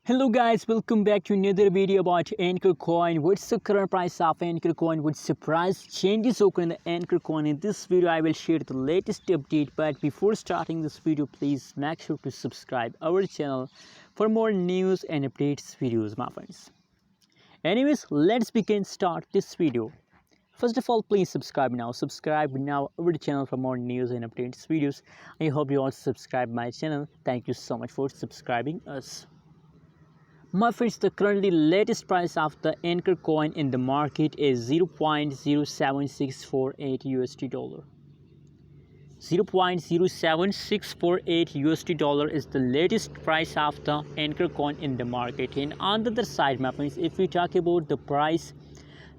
Hello guys, welcome back to another video about Ankr coin. What's the current price of Ankr coin? What's the price changes occur in the Ankr coin? In this video I will share the latest update, but before starting this video please make sure to subscribe our channel for more news and updates videos, my friends. Anyways, let's start this video. First of all, please subscribe now our channel for more news and updates videos. I hope you also subscribe my channel. Thank you so much for subscribing us. My friends, the currently latest price of the Ankr coin in the market is 0.07648 USD dollar. 0.07648 USD dollar is the latest price of the Ankr coin in the market. And on the other side, my friends, if we talk about the price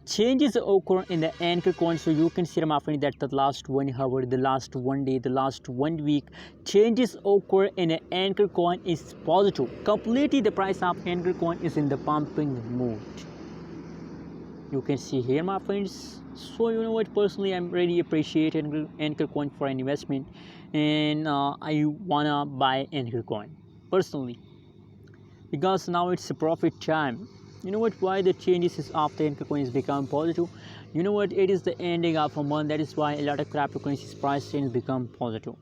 changes occur in the Ankr coin, so you can see, my friend, that the last 1 hour, the last 1 day, the last 1 week changes occur in the Ankr coin is positive. Completely the price of Ankr coin is in the pumping mood. You can see here, my friends. So you know what, personally I'm really appreciate Ankr coin for an investment, and I wanna buy Ankr coin personally because now it's a profit time. You know what, why the changes of the Ankr coin is become positive? You know what, it is the ending of a month, that is why a lot of cryptocurrencies price change become positive.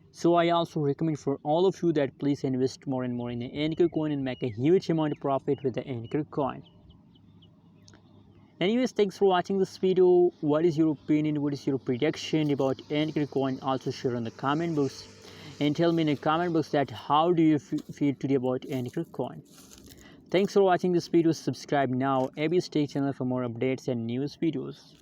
So I also recommend for all of you that please invest more and more in the Ankr coin and make a huge amount of profit with the Ankr coin. Anyways, thanks for watching this video. What is your opinion, what is your prediction about Ankr coin? Also share in the comment box and tell me in the comment box that how do you feel today about Ankr coin. Thanks for watching this video. Subscribe now, ABS Tech channel, for more updates and news videos.